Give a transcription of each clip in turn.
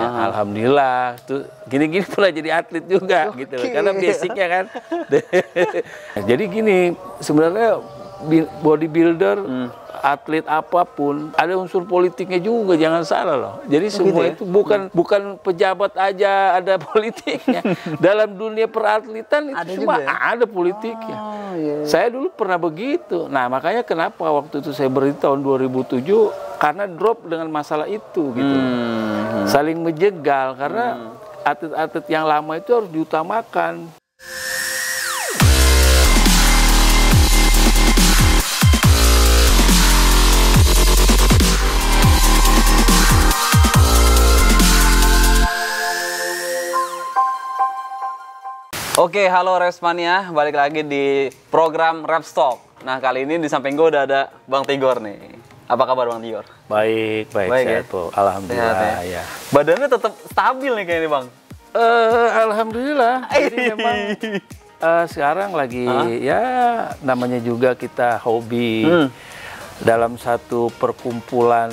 alhamdulillah tuh gini-gini pernah jadi atlet juga gitu karena basicnya kan. Jadi gini sebenarnya bodybuilder, atlet apapun ada unsur politiknya juga, jangan salah loh. Jadi semua itu bukan pejabat aja ada politiknya. Dalam dunia peratletan itu semua ada politiknya. Saya dulu pernah begitu. Nah makanya kenapa waktu itu saya berhenti tahun 2007 karena drop dengan masalah itu gitu. Saling menjegal karena atlet-atlet yang lama itu harus diutamakan. Oke, halo Repsmania, balik lagi di program Repstalk. Nah, kali ini di samping gue udah ada Bang Tigor nih. Apa kabar Bang Tigor? Baik, sehat, ya? Alhamdulillah, sehat, ya. Badannya tetap stabil nih kayaknya Bang. Alhamdulillah. Jadi memang sekarang lagi ya namanya juga kita hobi dalam satu perkumpulan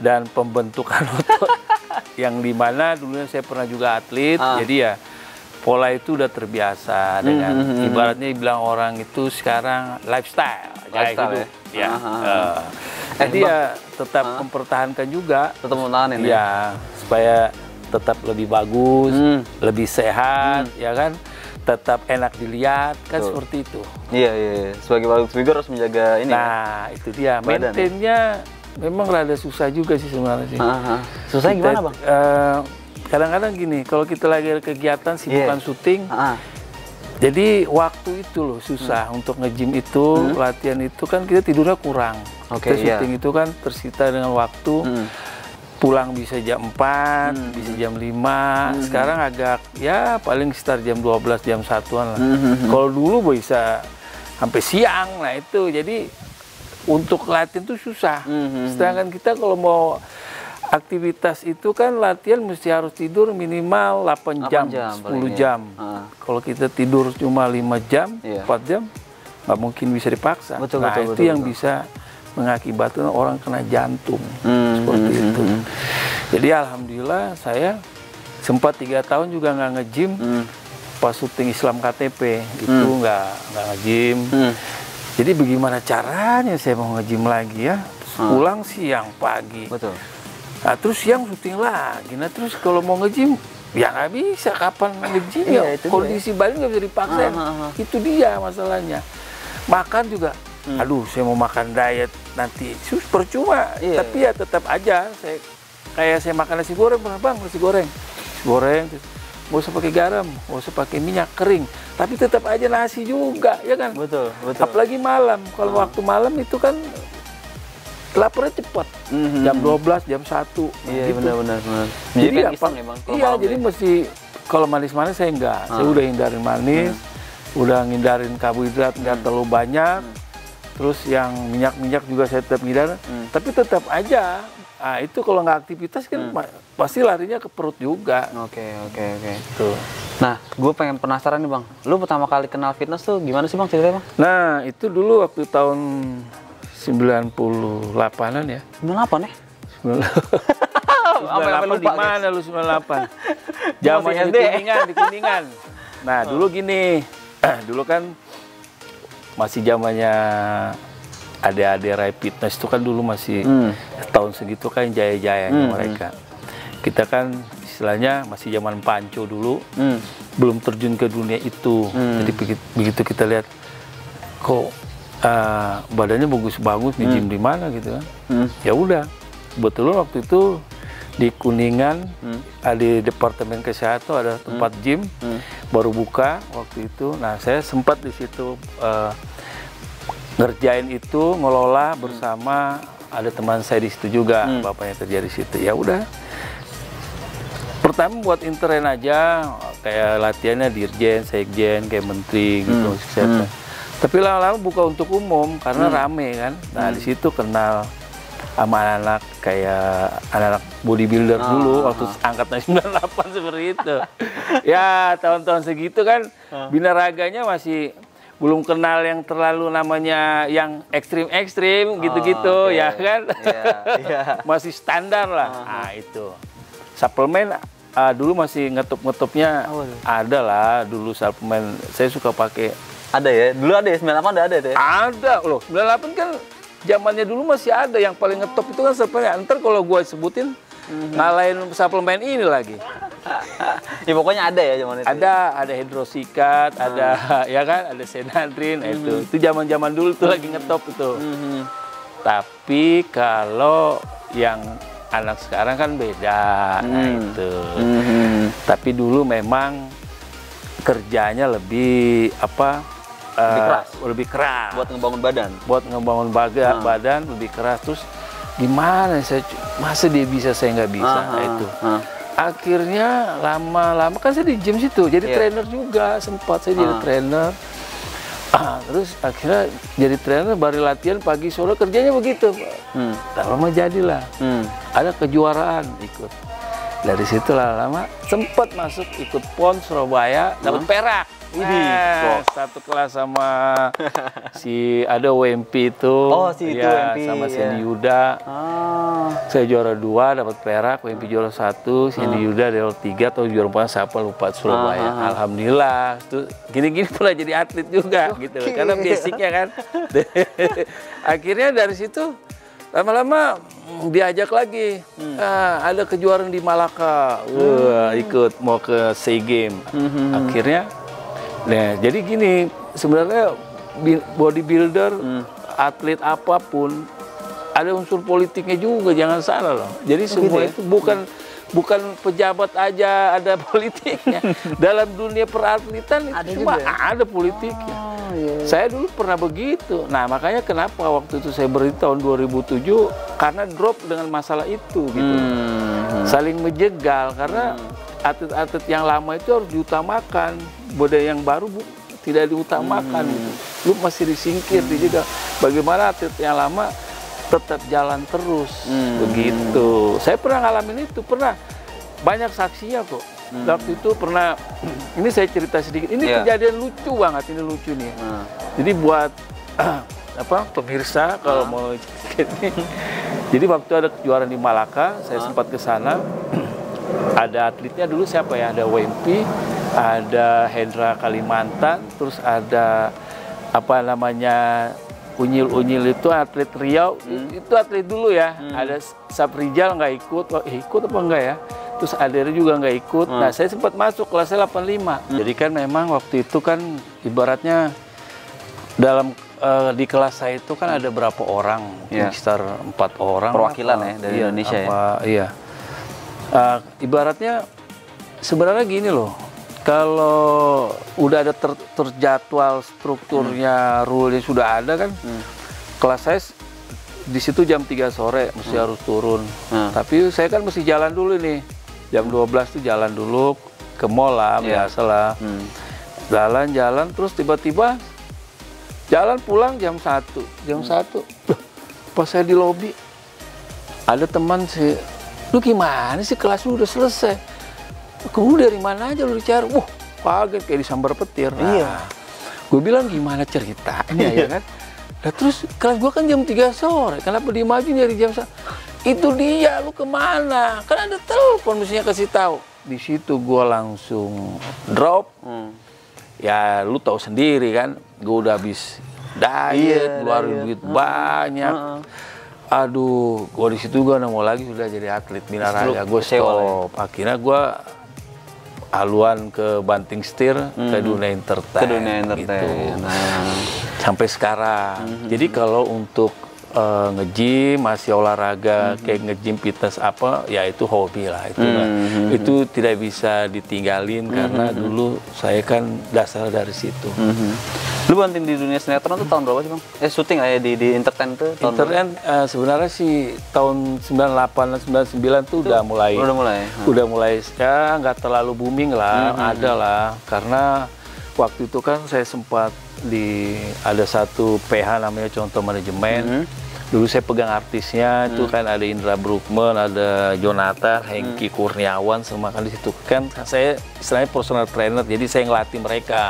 dan pembentukan otot yang dimana dulunya saya pernah juga atlet, jadi ya pola itu udah terbiasa dengan ibaratnya bilang orang itu sekarang lifestyle kayak gitu ya. Jadi ya tetap mempertahankan juga, tetap mempertahankan ya supaya tetap lebih bagus, lebih sehat, ya kan, tetap enak dilihat kan. Betul. Seperti itu. Iya. Sebagai public figure harus menjaga ini. Nah itu dia maintainnya memang rada susah juga sih sebenarnya sih. Susahnya gimana Bang? Kadang-kadang gini, kalau kita lagi ada kegiatan sibukan syuting, jadi waktu itu loh susah untuk nge-gym itu, latihan itu kan kita tidurnya kurang. Kita syuting itu kan tersita dengan waktu, pulang bisa jam 4, bisa jam 5, sekarang agak ya paling sekitar jam 12, jam 1-an lah. Kalau dulu bisa sampai siang, nah itu jadi untuk latihan itu susah. Sedangkan kita kalau mau aktivitas itu kan latihan mesti harus tidur minimal 8 jam, 10 jam. Kalau kita tidur cuma 5 jam, 4 jam, nggak mungkin bisa dipaksa. Itu yang bisa mengakibatkan orang kena jantung. Seperti itu. Jadi alhamdulillah saya sempat 3 tahun juga nggak nge-gym. Pas syuting Islam KTP, itu nggak nge-gym. Jadi bagaimana caranya saya mau nge-gym lagi ya? Pulang siang, pagi. Nah, terus siang syuting lagi. Nah, terus kalau mau nge-gym, ya nggak bisa. Kapan nge-gym ya? Kondisi badan nggak bisa dipaksa. Itu dia masalahnya. Makan juga, aduh saya mau makan diet nanti. Percuma. Tapi ya tetap aja. Kayak saya makan nasi goreng, Bang, nasi goreng. Terus nggak usah pakai garam, nggak usah pakai minyak kering. Tapi tetap aja nasi juga, ya kan? Betul. Apalagi malam. Kalau waktu malam itu kan laparnya cepat, jam 12, jam 1. Iya, gitu. Benar. Jadi apa? Iya, jadi mesti kalau manis-manis saya enggak. Saya udah hindarin manis, udah ngindarin karbohidrat nggak terlalu banyak. Terus yang minyak-minyak juga saya tetap hindarin. Tapi tetap aja, itu kalau nggak aktivitas kan pasti larinya ke perut juga. Oke. Tuh. Nah, gue pengen penasaran nih Bang. Lu pertama kali kenal fitness tuh gimana sih Bang ceritanya Bang? Nah, itu dulu waktu tahun 98-an ya. 98 ya? 98 di mana lu 98? Zamannya di Kuningan. Nah, dulu gini. Dulu kan masih zamannya adik-adik Rai Fitness itu kan dulu masih tahun segitu kan jaya-jayanya mereka. Kita kan istilahnya masih zaman panco dulu. Belum terjun ke dunia itu. Jadi begitu kita lihat kok badannya bagus-bagus di gym di mana gitu kan. Ya udah, betul waktu itu di Kuningan di Departemen Kesehatan ada tempat gym baru buka waktu itu. Nah, saya sempat di situ ngerjain itu, ngelola bersama ada teman saya di situ juga, bapaknya kerja di situ. Ya udah. Pertama buat intern aja, kayak latihannya dirjen, sekjen, kayak menteri gitu kesehatan. Tapi lama-lama buka untuk umum karena rame kan. Nah di situ kenal sama anak-anak kayak anak-anak bodybuilder dulu waktu angkatan 98 seperti itu. Ya tahun-tahun segitu kan binaraganya masih belum kenal yang terlalu namanya yang ekstrim-ekstrim gitu-gitu ya kan. Masih standar lah. Nah itu. suplemen dulu masih ngetopnya ada lah dulu suplemen. Saya suka pakai. Ada ya? Dulu ada ya? 98 ada itu ya? Ada loh. 98 kan zamannya dulu masih ada. Yang paling ngetop itu kan suplemen. Ntar kalau gue sebutin ngalahin suplemen ini lagi. Ya pokoknya ada ya zaman itu. Ada hidrosikat, ada ya kan, ada senadrin, itu zaman-zaman dulu tuh lagi ngetop itu. Tapi kalau yang anak sekarang kan beda, nah itu. Tapi dulu memang kerjanya lebih lebih keras. Buat ngebangun badan. Buat ngebangun badan lebih keras. Terus gimana masa dia bisa saya nggak bisa, nah itu. Akhirnya lama-lama kan saya di gym situ, jadi trainer juga sempat saya jadi trainer. Terus akhirnya jadi trainer, baru latihan pagi sore kerjanya begitu. Lama jadilah. Ada kejuaraan ikut. Dari situ lama sempat masuk ikut PON Surabaya, dapat perak. Satu kelas sama ada WMP itu. Oh, si itu WMP. Sama Sandy Yuda. Saya juara 2, dapat perak, WMP juara 1, Sandy Yuda juara 3 atau juara 4 siapa lupa Surabaya. Alhamdulillah. Tuh gini-gini pernah jadi atlet juga gitu. Karena basicnya kan. Akhirnya dari situ lama-lama diajak lagi. Ada kejuaraan di Malaka. Ikut mau ke SEA Games. Akhirnya nah, jadi gini, sebenarnya bodybuilder, atlet apapun, ada unsur politiknya juga, jangan salah loh. Jadi semua itu bukan pejabat aja ada politiknya. Dalam dunia peratletan itu cuma ada politiknya. Saya dulu pernah begitu. Nah, makanya kenapa waktu itu saya berhenti tahun 2007, karena drop dengan masalah itu gitu. Saling menjegal, karena atlet-atlet yang lama itu harus diutamakan, budaya yang baru tidak diutamakan. Lu masih disingkir, juga. Bagaimana atlet yang lama tetap jalan terus, begitu. Saya pernah ngalamin itu, pernah banyak saksinya kok. Waktu itu pernah, ini saya cerita sedikit. Ini kejadian lucu banget, ini lucu nih. Jadi buat pemirsa kalau mau ini. Jadi waktu ada kejuaraan di Malaka, saya sempat ke sana. Ada atletnya dulu siapa ya? Ada WMP, ada Hendra Kalimantan, terus ada Unyil itu atlet Riau, itu atlet dulu ya. Ada Saprijal nggak ikut, ikut apa enggak ya? Terus Adere juga nggak ikut. Nah, saya sempat masuk kelasnya 85. Jadi kan memang waktu itu kan ibaratnya dalam di kelas saya itu kan ada berapa orang? Sekitar 4 orang. Perwakilan ya dari Indonesia ya? Iya. Ibaratnya sebenarnya gini loh, kalau udah ada terjadwal strukturnya, rule-nya sudah ada kan, kelas saya di situ jam 3 sore mesti harus turun. Tapi saya kan mesti jalan dulu nih, jam 12 tuh jalan dulu ke mall lah, biasa lah. Jalan-jalan terus tiba-tiba jalan pulang jam 1. Pas saya di lobi, ada teman sih, lu gimana sih, kelas lu udah selesai? Lu dari mana aja lu dicari? Wah, kaget kayak disambar petir. Nah, gue bilang gimana ceritanya ya kan? Nah, terus kelas gue kan jam 3 sore, kenapa dia maju dari jam 1? Itu dia, lu kemana? Kan ada telepon mestinya kasih tahu. Di situ gue langsung drop. Ya lu tahu sendiri kan, gue udah habis diet, keluarin duit banyak. Aduh, gue di situ gue mau lagi sudah jadi atlet binaraga, gue stop. Akhirnya gue haluan ke banting setir, ke dunia entertain. Gitu. Sampai sekarang. Jadi kalau untuk nge-gym, masih olahraga, kayak nge-gym fitness apa, ya itu hobi lah. Itu tidak bisa ditinggalin karena dulu saya kan dasar dari situ. Lu banting di dunia sinetron tuh tahun berapa sih Bang? Syuting aja di entertain tuh tahun entertain sebenarnya sih tahun 98 dan 99 tuh udah mulai. Udah mulai ya nggak terlalu booming lah, ada lah. Karena waktu itu kan saya sempat ada satu PH namanya Contoh Manajemen. Dulu saya pegang artisnya, itu kan ada Indra Brookman, ada Jonathan, Hengki Kurniawan, semua kan di situ. Kan saya istilahnya personal trainer, jadi saya ngelatih mereka.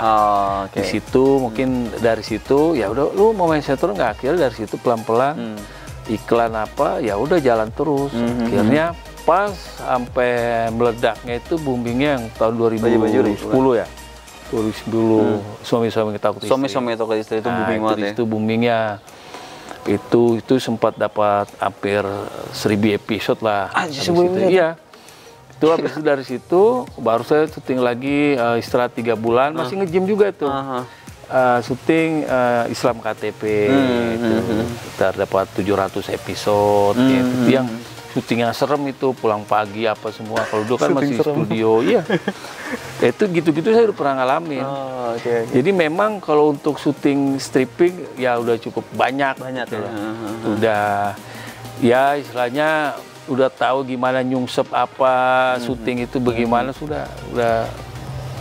Di situ mungkin dari situ ya udah lu mau main sinetron nggak, akhirnya dari situ pelan-pelan iklan apa ya udah jalan terus. Akhirnya pas sampai meledaknya itu boomingnya yang tahun 2010 ya. 2010 suami-suami kita waktu istri. Suami-suami itu ke istri itu booming banget ya. Itu boomingnya. Itu sempat dapat hampir 1000 episode lah. Iya. Itu habis itu dari situ baru saya syuting lagi, istirahat 3 bulan, masih nge-gym juga tuh. Syuting Islam KTP itu kita dapat 700 episode gitu. Yang syutingnya serem itu, pulang pagi apa semua. Kalau dulu kan masih studio, iya. Itu gitu-gitu saya udah pernah ngalamin. Jadi memang kalau untuk syuting stripping ya udah cukup banyak gitu ya. Udah ya istilahnya udah tahu gimana nyungsep apa, syuting itu bagaimana,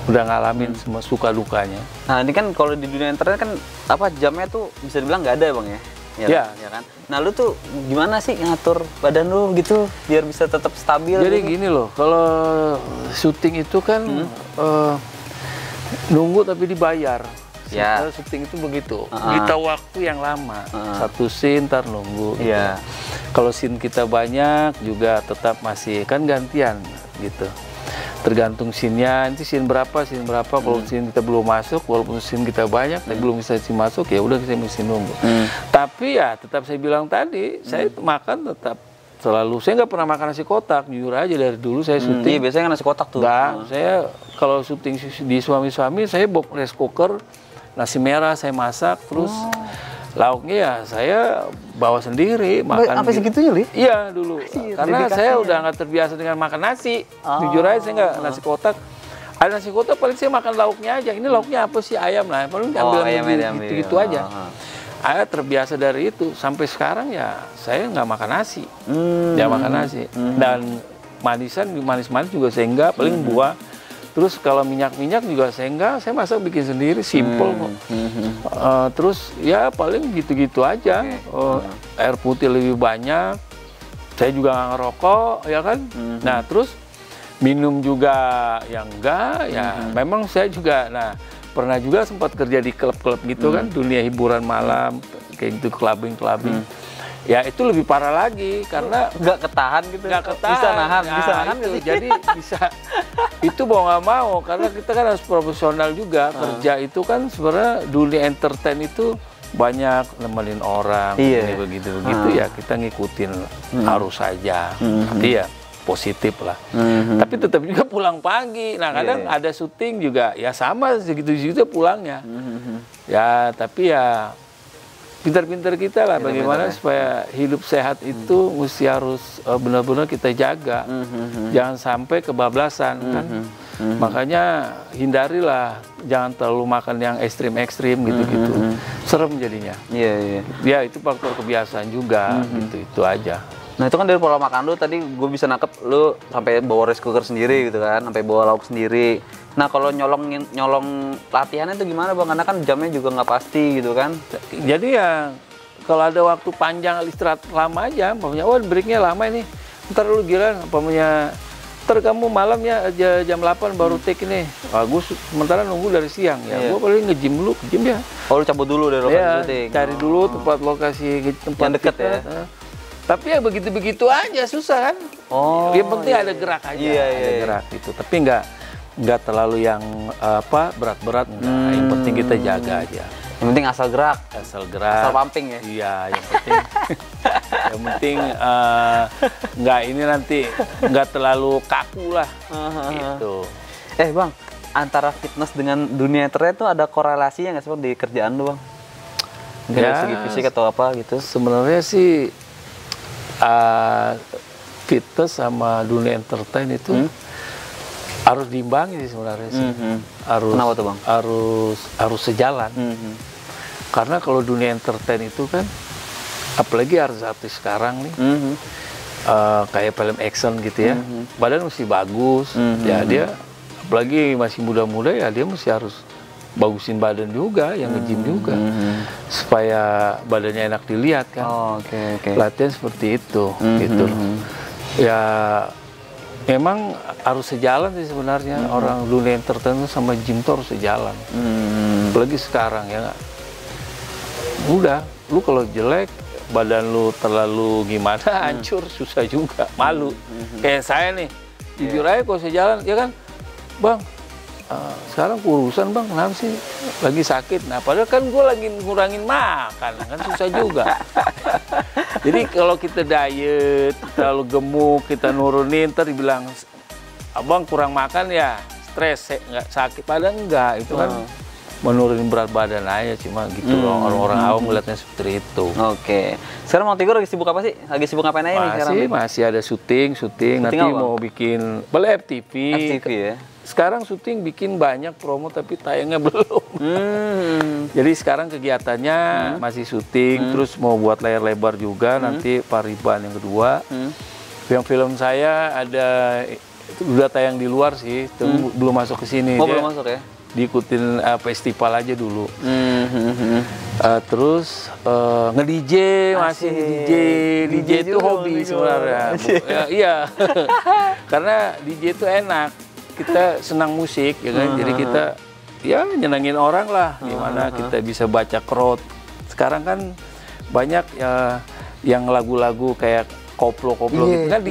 udah ngalamin semua suka dukanya. Nah ini kan kalau di dunia internet kan apa jamnya tuh bisa dibilang nggak ada ya Bang ya? Ya kan? Nah lu tuh gimana sih ngatur badan lu gitu biar bisa tetap stabil? Jadi gitu? gini loh, kalau syuting itu kan nunggu tapi dibayar. Ya. Syuting itu begitu, kita waktu yang lama, satu scene ntar nunggu. Iya. Kalau scene kita banyak juga tetap masih kan gantian gitu. Tergantung scene-nya, nanti scene berapa. Kalau scene kita belum masuk, walaupun scene kita banyak, tapi belum bisa scene masuk, ya udah kita mesti nunggu. Tapi ya tetap saya bilang tadi, saya makan tetap selalu. Saya nggak pernah makan nasi kotak, jujur aja dari dulu saya syuting. Iya, biasanya kan nasi kotak tuh. Saya kalau syuting di suami-suami, saya bawa rice cooker, nasi merah saya masak, terus lauknya ya saya bawa sendiri makan. Apa segitunya, Li? Iya dulu. Karena saya udah nggak terbiasa dengan makan nasi. Jujur aja saya nggak nasi kotak. Ada nasi kotak paling saya makan lauknya aja. Ini lauknya apa sih? Ayam lah. Paling ambil gitu aja. Saya terbiasa dari itu. Sampai sekarang ya saya nggak makan nasi. Ya makan nasi. Dan manisan, manis-manis juga saya enggak. Paling buah. Terus kalau minyak-minyak juga saya enggak, saya masak bikin sendiri, simple kok. Terus ya paling gitu-gitu aja. Air putih lebih banyak, saya juga nggak ngerokok, ya kan. Nah terus minum juga yang enggak, ya memang saya juga, nah pernah juga sempat kerja di klub-klub gitu kan, dunia hiburan malam, kayak gitu, clubbing. Ya itu lebih parah lagi karena nggak ketahan gitu. Nggak ketahan. Bisa nahan gitu. Jadi bisa itu mau nggak mau karena kita kan harus profesional juga. Kerja itu kan sebenarnya dunia entertain itu banyak nemenin orang, begitu ya kita ngikutin harus saja. Tapi ya positif lah. Tapi tetap juga pulang pagi. Nah kadang ada syuting juga ya sama segitu-segitu pulangnya. Ya tapi ya pintar-pintar kita lah bagaimana supaya hidup sehat itu mesti harus benar-benar kita jaga. Jangan sampai kebablasan kan. Makanya hindarilah, jangan terlalu makan yang ekstrim-ekstrim gitu-gitu. Serem jadinya. Iya. Ya itu faktor kebiasaan juga gitu, itu aja. Nah itu kan dari pola makan lu tadi gue bisa nangkep lu sampai bawa rice cooker sendiri gitu kan, sampai bawa lauk sendiri. Nah kalau nyolong latihannya itu gimana Bang? Karena kan jamnya juga nggak pasti gitu kan. Jadi ya kalau ada waktu panjang istirahat lama aja, umpamanya breaknya lama ini, ntar lu gila, umpamanya ntar kamu malamnya aja jam 8 baru take ini. Bagus, sementara nunggu dari siang ya. Gua paling nge-gym dulu, ya. Oh lu cabut dulu dari lokasi syuting. Cari dulu tempat lokasi yang deket ya. Tapi ya begitu-begitu aja susah kan. Yang penting ada gerak aja, ada gerak gitu. Tapi nggak terlalu yang berat-berat, yang penting kita jaga aja. Yang penting asal gerak, asal pumping ya. Iya, yang penting nggak ini nanti nggak terlalu kaku lah. Gitu. Bang, antara fitness dengan dunia internet itu ada korelasinya nggak sih Bang di kerjaan lu Bang? Mungkin dari segi fisik atau apa gitu? Sebenarnya sih fitness sama dunia entertain itu harus diimbangi sih sebenarnya sih. Kenapa tuh Bang? Harus sejalan. Karena kalau dunia entertain itu kan, apalagi artis sekarang nih, kayak film action gitu ya, badan mesti bagus. Ya dia, apalagi masih muda-muda ya dia mesti harus bagusin badan juga, yang nge-gym juga, supaya badannya enak dilihat kan. Latihan seperti itu, gitu. Ya memang harus sejalan sih sebenarnya. Orang dunia entertain sama gym tuh harus sejalan. Apalagi sekarang ya, udah lu kalau jelek badan lu terlalu gimana, hancur, susah juga, malu. Kayak saya nih, jujur aja kalau saya jalan, ya kan, Bang, sekarang kurusan Bang, kenapa sih? Lagi sakit. Nah, padahal kan gue lagi ngurangin makan, kan susah juga. Jadi kalau kita diet, terlalu gemuk, kita nurunin, ntar dibilang, Abang kurang makan ya, stres, nggak sakit. Padahal enggak, itu kan menurunin berat badan aja, cuma gitu loh. Orang-orang awam ngeliatnya seperti itu. Oke. Sekarang Mang Tigor lagi sibuk apa sih? Lagi sibuk ngapain aja nih sekarang? Masih ada syuting. Nanti mau bikin FTV. FTV ya? Sekarang syuting bikin banyak promo tapi tayangnya belum. Jadi sekarang kegiatannya masih syuting, terus mau buat layar lebar juga, nanti Pariban yang kedua. Yang film saya ada, itu udah tayang di luar sih, belum masuk ke sini. Oh, belum masuk ya? Diikutin festival aja dulu. Terus nge-DJ, masih nge-DJ. DJ itu hobi sebenarnya. Iya, karena DJ itu enak. Kita senang musik, ya kan? Jadi kita ya nyenengin orang lah. Gimana kita bisa baca crowd. Sekarang kan banyak yang lagu-lagu kayak koplo-koplo gitu kan.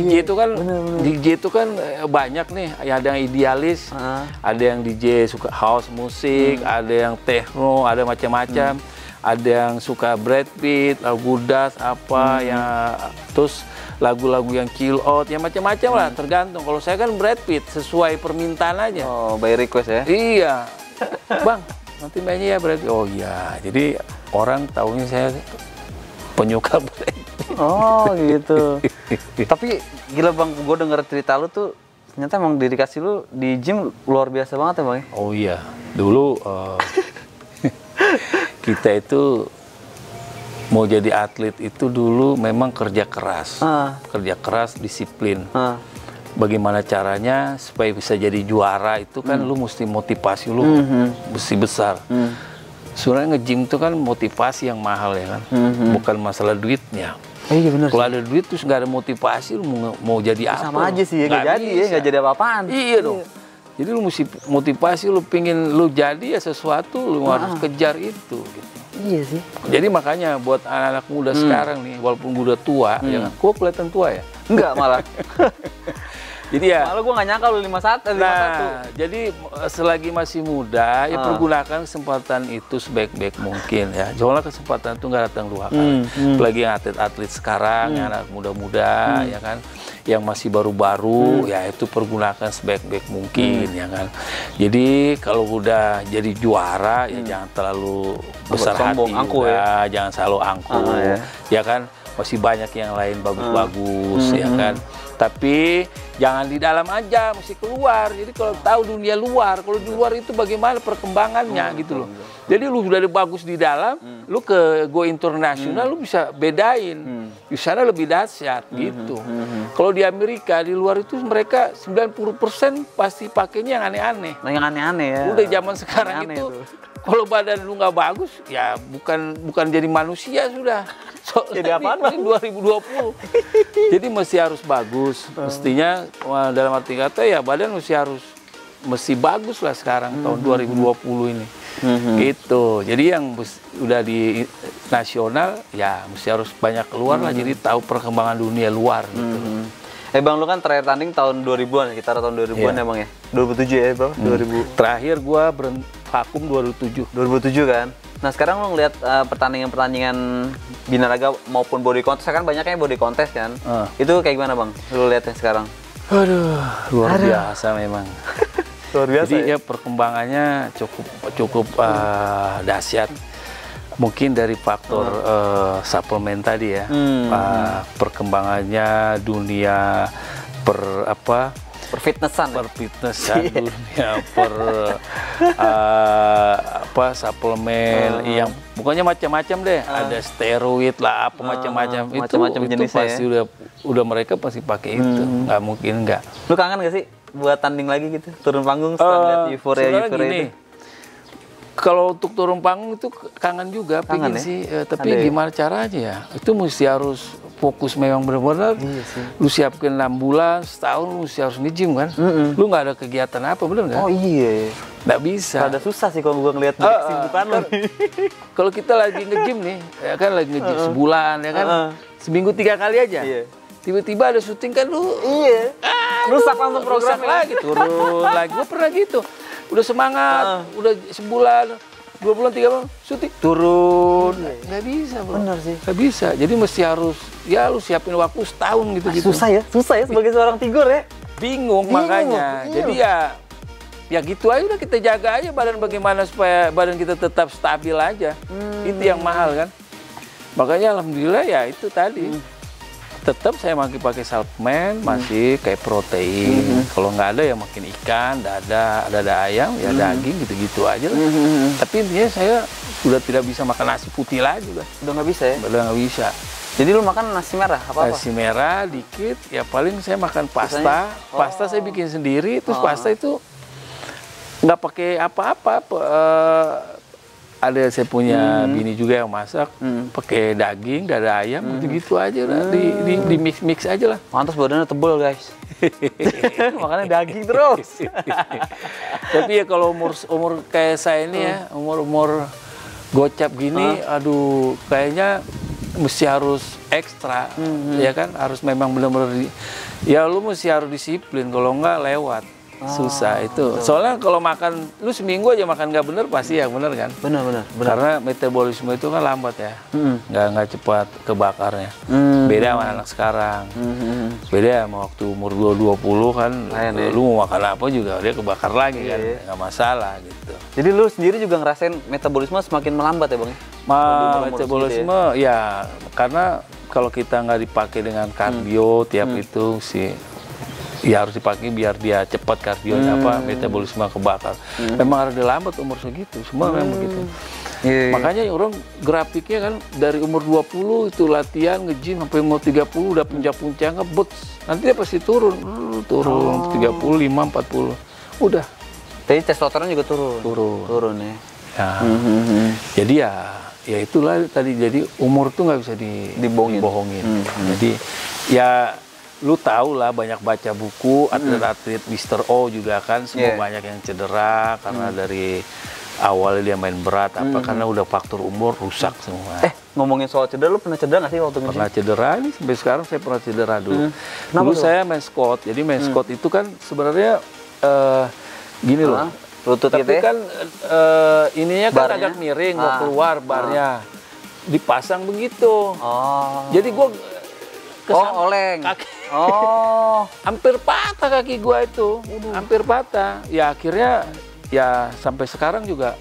DJ itu kan banyak nih, ada yang idealis, ada yang DJ suka house musik, ada yang techno, ada macam-macam, ada yang suka Brad Pitt, lagu das apa ya, terus lagu-lagu yang chill out, ya macam-macam lah, tergantung. Kalau saya kan Brad Pitt sesuai permintaan aja. Oh, by request ya? Iya, Bang, nanti mainnya ya Brad Pitt. Oh iya, jadi orang taunya saya penyuka Brad Pitt. Oh gitu. Tapi gila Bang, gue denger cerita lu tuh ternyata emang dedikasi lu di gym luar biasa banget ya Bang? Oh iya, dulu kita itu mau jadi atlet itu dulu memang kerja keras, disiplin. Bagaimana caranya supaya bisa jadi juara itu kan lu mesti motivasi lu mesti besar. Sebenarnya nge-gym itu kan motivasi yang mahal ya kan, bukan masalah duitnya. Iya benar. Kalau ada duit terus nggak ada motivasi, lu mau jadi apa? Sama aja sih ya, nggak jadi apa-apaan. Iya dong. Jadi lu mesti motivasi, lu pingin lu jadi ya sesuatu, lu harus kejar itu. Gitu. Iya sih. Jadi makanya buat anak-anak muda sekarang nih, walaupun gue udah tua, ya kan? Gue kelihatan tua ya? Enggak malah. Jadi ya. Malah gue nggak nyangka lu 51. Nah, jadi selagi masih muda, ya pergunakan kesempatan itu sebaik-baik mungkin ya. Soalnya kesempatan itu nggak datang dua kali. Apalagi yang atlet-atlet sekarang, yang anak muda-muda, ya kan, yang masih baru-baru, ya itu pergunakan sebaik-baik mungkin, ya kan. Jadi kalau udah jadi juara, ya jangan terlalu besar hati, ya. Jangan selalu angkuh, ya kan. Masih banyak yang lain bagus-bagus, ya kan. Tapi jangan di dalam aja, mesti keluar. Jadi kalau tahu dunia luar, kalau di luar itu bagaimana perkembangannya gitu loh. Jadi lu sudah ada bagus di dalam, lu ke go internasional, lu bisa bedain. Di sana lebih dahsyat gitu. Kalau di Amerika, di luar itu mereka 90% pasti pakainya yang aneh-aneh. Nah, yang aneh-aneh ya. Udah zaman sekarang itu. Kalau badan lu nggak bagus, ya bukan jadi manusia sudah. Jadi apaan Bang? 2020. Jadi mesti harus bagus. Mestinya dalam arti kata ya badan mesti bagus lah sekarang tahun 2020 ini. Gitu. Jadi yang udah di nasional ya mesti harus banyak keluar lah. Jadi tahu perkembangan dunia luar gitu. Bang, lu kan terakhir tanding tahun 2000-an, sekitar tahun 2000-an ya Bang ya? 2007 ya Bang? 2000. Terakhir gua vakum 2007. 2007 kan? Nah sekarang lu ngeliat pertandingan binaraga maupun body contest, kan banyaknya body contest kan? Itu kayak gimana Bang? Lu lihatnya sekarang? Aduh, luar biasa memang. Luar biasa. Jadi ya perkembangannya cukup dahsyat. Mungkin dari faktor suplemen tadi ya, perkembangannya dunia perfitnessan dunia suplemen yang pokoknya macam-macam deh, ada steroid lah apa macam-macam itu pasti udah mereka pasti pakai itu, nggak mungkin nggak. Lu kangen gak sih buat tanding lagi gitu, turun panggung setelah lihat euforia itu? Kalau untuk turun panggung itu kangen juga, pengen ya? Sih, tapi gimana caranya ya? Itu mesti harus fokus memang benar-benar. Lu siapkan 6 bulan, setahun lu mesti harus nge-gym kan? Lu nggak ada kegiatan apa, bener nggak? Oh iya. Nggak bisa. Rada susah sih kalau gue ngeliat dari kesibukan lo. Kalau kita lagi nge-gym nih, ya kan lagi nge-gym sebulan, ya kan, seminggu 3 kali aja. Tiba-tiba ada syuting kan lu, rusak langsung program lagi, turun lagi. Gue pernah gitu, udah semangat, udah sebulan, 2 bulan, 3 bulan, syuting turun, nggak bisa bro. Bener sih. Nggak bisa, jadi mesti harus, ya lu siapin waktu setahun gitu-gitu. Susah ya sebagai seorang figur ya. Bingung makanya, jadi ya gitu aja, udah kita jaga aja badan bagaimana supaya badan kita tetap stabil aja. Itu yang mahal kan. Makanya alhamdulillah ya itu tadi. Tetap saya masih pakai supplement, masih kayak protein. Kalau nggak ada ya makin ikan, dada ayam, ya daging gitu-gitu aja lah. Tapi intinya saya sudah tidak bisa makan nasi putih lagi lah. Udah nggak bisa ya? Udah nggak bisa. Jadi lu makan nasi merah apa-apa? Nasi merah dikit, ya paling saya makan pasta. Pasta saya bikin sendiri, terus pasta itu nggak pakai apa-apa. Ada saya punya bini juga yang masak, pakai daging, dada ayam, gitu-gitu aja lah, di mix aja lah. Pantas badannya tebel guys. Makanya daging terus. Tapi ya kalau umur kayak saya ini ya, umur gocap gini, aduh kayaknya mesti harus ekstra, ya kan, harus memang benar-benar ya lu mesti harus disiplin, kalau enggak lewat. Susah itu. Betul. Soalnya kalau makan, lu seminggu aja makan nggak bener, pasti ya bener kan? Bener. Karena metabolisme itu kan lambat ya, nggak cepat kebakarnya. Beda sama anak sekarang. Beda sama waktu umur 20 kan, lu mau makan apa juga dia kebakar lagi kan, nggak masalah gitu. Jadi lu sendiri juga ngerasain metabolisme semakin melambat ya bang? Metabolisme ya, karena kalau kita nggak dipakai dengan kardio tiap itu sih. Ya harus dipakai biar dia cepat kardionya metabolisme kebakar. Memang harus lambat umur segitu, semua memang begitu. Makanya orang grafiknya kan dari umur 20 itu latihan nge-gym sampai umur 30 udah puncak-puncak ngebut. Nanti dia pasti turun 35, 40. Udah. Jadi testosteron juga turun. Turun ya. Jadi ya itulah tadi, jadi umur tuh nggak bisa dibohongin. Jadi ya lu tahu lah, banyak baca buku, atlet-atlet Mr. O juga kan, semua banyak yang cedera karena dari awalnya dia main berat, karena udah faktor umur rusak semua. Ngomongin soal cedera, lu pernah cedera nggak sih waktu Pernah cedera nih, sampai sekarang saya pernah cedera dulu. Dulu saya main squat, jadi main squat itu kan sebenarnya gini loh. Lutut tapi gitu ya? Kan ininya kan agak miring, mau keluar barnya. Dipasang begitu. Jadi gua oleng. Kaki. Hampir patah kaki gua itu. Hampir patah. Ya akhirnya ya sampai sekarang juga.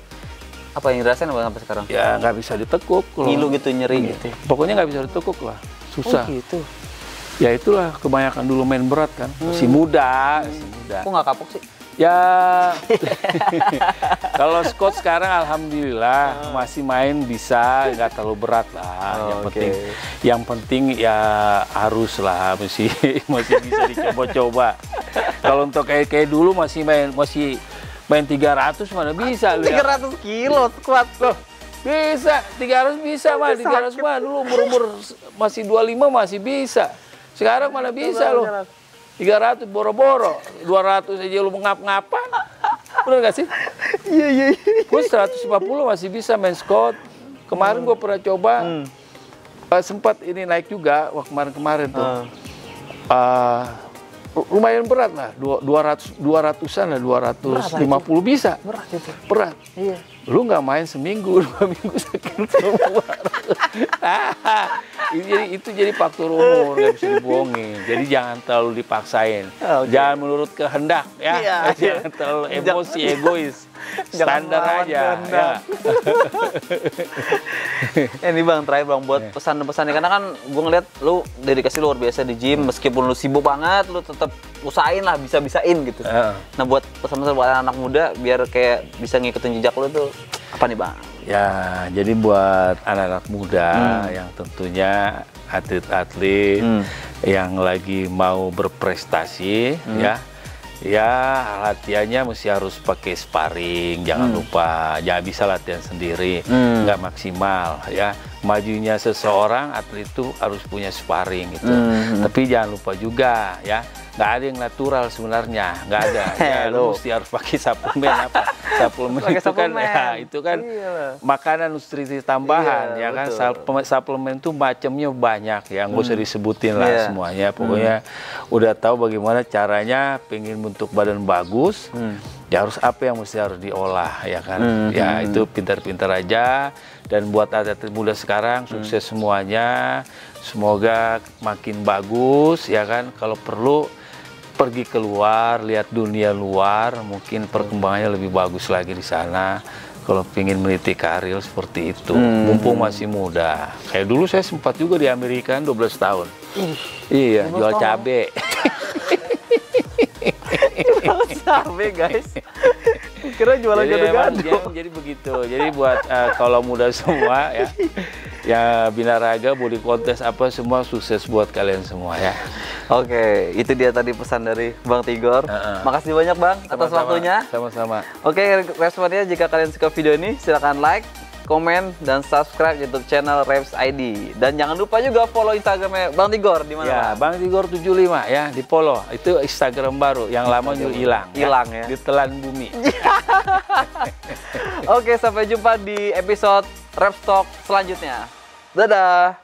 Apa yang dirasain sampai sekarang? Ya nggak bisa ditekuk. Ngilu gitu, nyeri gitu. Pokoknya nggak bisa ditekuk lah. Susah. Gitu. Ya itulah, kebanyakan dulu main berat kan. Masih muda. Kok nggak kapok sih? Ya, kalau squat sekarang alhamdulillah masih main bisa, nggak terlalu berat lah. Yang penting ya harus lah, masih bisa dicoba-coba. Kalau untuk kayak dulu masih main 300 mana bisa lu. 300 kilo squat loh. Bisa, 300 bisa mah, 300 mah dulu umur masih 25 masih bisa. Sekarang mana bisa loh. 300 boro-boro, 200 aja lu ngap-ngapa. Bener gak sih? Iya. Gue 150 masih bisa main squat. Kemarin gue pernah coba, sempat ini naik juga waktu kemarin tuh. Lumayan berat lah, 200-an lah, 250 bisa. Berat itu. Berat. Iya. Lu nggak main seminggu, 2 minggu sakit semua. Itu jadi faktor umur, nggak bisa dibohongin. Jadi jangan terlalu dipaksain. Jangan menurut kehendak ya. Jangan terlalu emosi, egois. Standar aja. Ya. Ini bang, terakhir bang, buat pesan-pesannya, karena kan gue ngeliat lu dedikasi luar biasa di gym, meskipun lu sibuk banget, lu tetap usahain lah, bisa-bisain gitu. Nah buat pesan-pesan buat anak muda biar kayak bisa ngikutin jejak lu tuh apa nih bang? Ya, jadi buat anak-anak muda yang tentunya atlet-atlet yang lagi mau berprestasi ya latihannya mesti harus pakai sparring, jangan lupa, jangan bisa latihan sendiri, nggak maksimal ya. Majunya seseorang atlet itu harus punya sparring gitu. Tapi jangan lupa juga ya, nggak ada yang natural sebenarnya, nggak ada. Ya, lu mesti harus pakai suplemen apa? Suplemen itu kan makanan nutrisi tambahan, ya kan. Suplemen itu macamnya banyak, ya nggak usah disebutin lah semuanya. Pokoknya udah tahu bagaimana caranya pengen bentuk badan bagus. Ya harus apa yang harus diolah, ya kan. Ya itu pintar-pintar aja. Dan buat atlet muda sekarang sukses semuanya. Semoga makin bagus, ya kan. Kalau perlu pergi keluar, lihat dunia luar, mungkin perkembangannya lebih bagus lagi di sana. Kalau pengen meniti karir seperti itu, mumpung masih muda. Kayak dulu saya sempat juga di Amerika 12 tahun. Iya, jual cabe. Cabe guys. Kira jualan gado-gado. Jadi begitu. Jadi buat kalau muda semua ya, ya binaraga, body contest apa semua sukses buat kalian semua ya. Oke, itu dia tadi pesan dari Bang Tigor. Makasih banyak Bang atas waktunya. Sama-sama. Oke, responnya jika kalian suka video ini silahkan like, komen, dan subscribe YouTube channel Reps ID. Dan jangan lupa juga follow Instagramnya Bang Tigor di mana? Ya, Bang Tigor 75 ya, di follow. Itu Instagram baru, yang lama juga hilang. Hilang ya. Ditelan bumi. Oke, sampai jumpa di episode Reps Talk selanjutnya. Dadah.